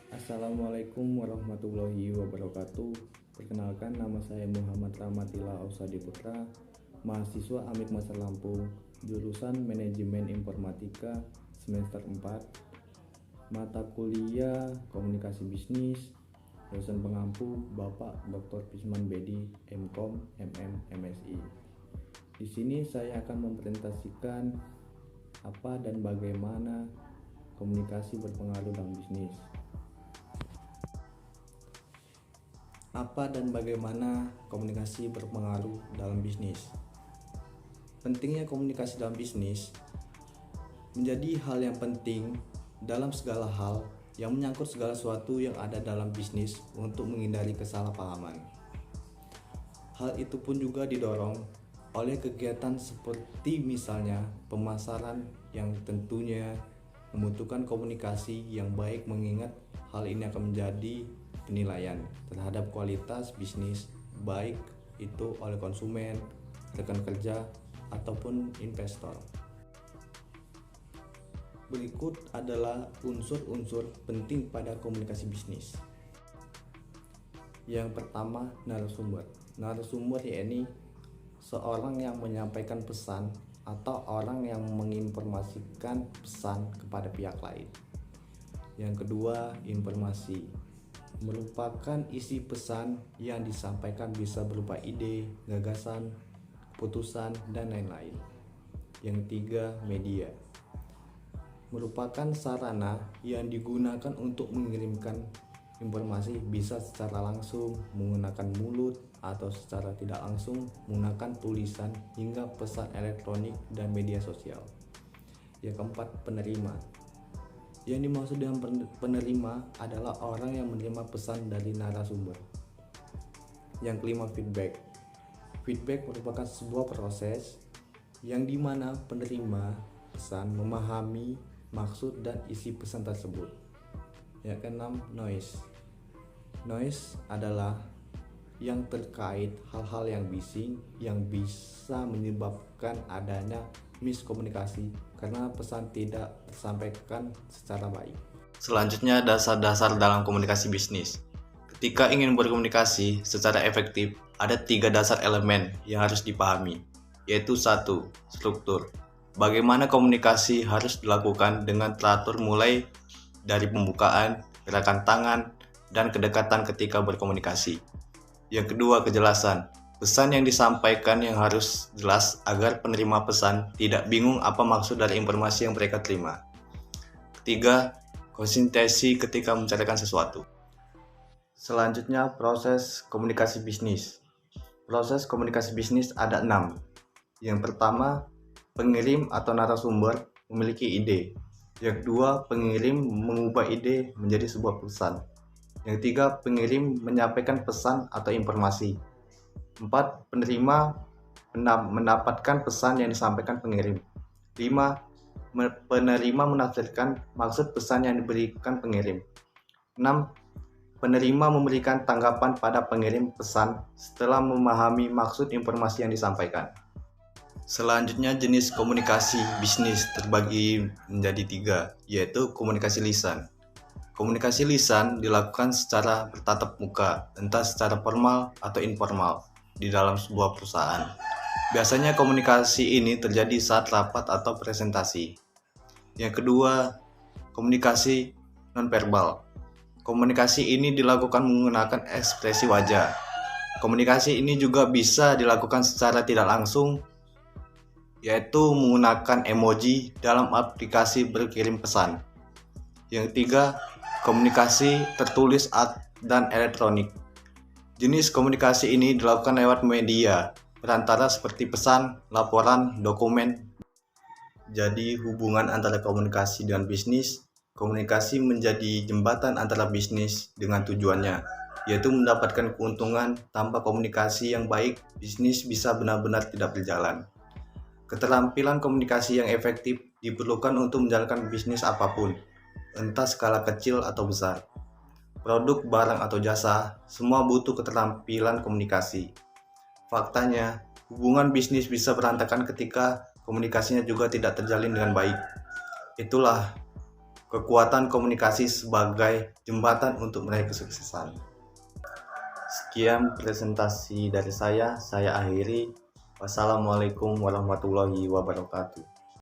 Assalamualaikum warahmatullahi wabarakatuh. Perkenalkan, nama saya Muhammad Rahmatila Ausadi Putra, mahasiswa Amik Masa Lampung, jurusan Manajemen Informatika semester 4, mata kuliah Komunikasi Bisnis, dosen pengampu Bapak Dr. Pisman Bedi, MKom, MM, MSI. Di sini saya akan mempresentasikan apa dan bagaimana komunikasi berpengaruh dalam bisnis. Apa dan bagaimana komunikasi berpengaruh dalam bisnis? Pentingnya komunikasi dalam bisnis menjadi hal yang penting dalam segala hal yang menyangkut segala sesuatu yang ada dalam bisnis untuk menghindari kesalahpahaman. Hal itu pun juga didorong oleh kegiatan seperti misalnya pemasaran yang tentunya membutuhkan komunikasi yang baik, mengingat hal ini akan menjadi penilaian terhadap kualitas bisnis, baik itu oleh konsumen, rekan kerja, ataupun investor. Berikut adalah unsur-unsur penting pada komunikasi bisnis. Yang pertama, narasumber. Narasumber yakni seorang yang menyampaikan pesan atau orang yang menginformasikan pesan kepada pihak lain. Yang kedua, informasi. Merupakan isi pesan yang disampaikan bisa berupa ide, gagasan, keputusan, dan lain-lain. Yang tiga, media. Merupakan sarana yang digunakan untuk mengirimkan informasi, bisa secara langsung menggunakan mulut atau secara tidak langsung menggunakan tulisan hingga pesan elektronik dan media sosial. Yang keempat, penerima. Yang dimaksud dengan penerima adalah orang yang menerima pesan dari narasumber. Yang kelima, feedback. Feedback merupakan sebuah proses yang dimana penerima pesan memahami maksud dan isi pesan tersebut. Yang keenam, noise. Noise adalah yang terkait hal-hal yang bising yang bisa menyebabkan adanya miskomunikasi karena pesan tidak tersampaikan secara baik. Selanjutnya, dasar-dasar dalam komunikasi bisnis. Ketika ingin berkomunikasi secara efektif, ada 3 dasar elemen yang harus dipahami, yaitu 1. Struktur. Bagaimana komunikasi harus dilakukan dengan teratur mulai dari pembukaan, gerakan tangan, dan kedekatan ketika berkomunikasi. Yang kedua, kejelasan. Pesan yang disampaikan yang harus jelas agar penerima pesan tidak bingung apa maksud dari informasi yang mereka terima. Ketiga, konsistensi ketika menceritakan sesuatu. Selanjutnya, proses komunikasi bisnis. Proses komunikasi bisnis ada 6. Yang pertama, pengirim atau narasumber memiliki ide. Yang kedua, pengirim mengubah ide menjadi sebuah pesan. Yang tiga, pengirim menyampaikan pesan atau informasi. 4. Penerima mendapatkan pesan yang disampaikan pengirim. 5. Penerima menafsirkan maksud pesan yang diberikan pengirim. 6. Penerima memberikan tanggapan pada pengirim pesan setelah memahami maksud informasi yang disampaikan. Selanjutnya, jenis komunikasi bisnis terbagi menjadi 3, yaitu komunikasi lisan. Komunikasi lisan dilakukan secara bertatap muka, entah secara formal atau informal, di dalam sebuah perusahaan. Biasanya komunikasi ini terjadi saat rapat atau presentasi. Yang kedua, komunikasi nonverbal. Komunikasi ini dilakukan menggunakan ekspresi wajah. Komunikasi ini juga bisa dilakukan secara tidak langsung, yaitu menggunakan emoji dalam aplikasi berkirim pesan. Yang ketiga, komunikasi tertulis dan elektronik. Jenis komunikasi ini dilakukan lewat media perantara seperti pesan, laporan, dokumen. Jadi hubungan antara komunikasi dan bisnis, komunikasi menjadi jembatan antara bisnis dengan tujuannya, yaitu mendapatkan keuntungan. Tanpa komunikasi yang baik, bisnis bisa benar-benar tidak berjalan. Keterampilan komunikasi yang efektif diperlukan untuk menjalankan bisnis apapun, entah skala kecil atau besar. Produk, barang, atau jasa, semua butuh keterampilan komunikasi. Faktanya, hubungan bisnis bisa berantakan ketika komunikasinya juga tidak terjalin dengan baik. Itulah kekuatan komunikasi sebagai jembatan untuk meraih kesuksesan. Sekian presentasi dari saya akhiri. Wassalamualaikum warahmatullahi wabarakatuh.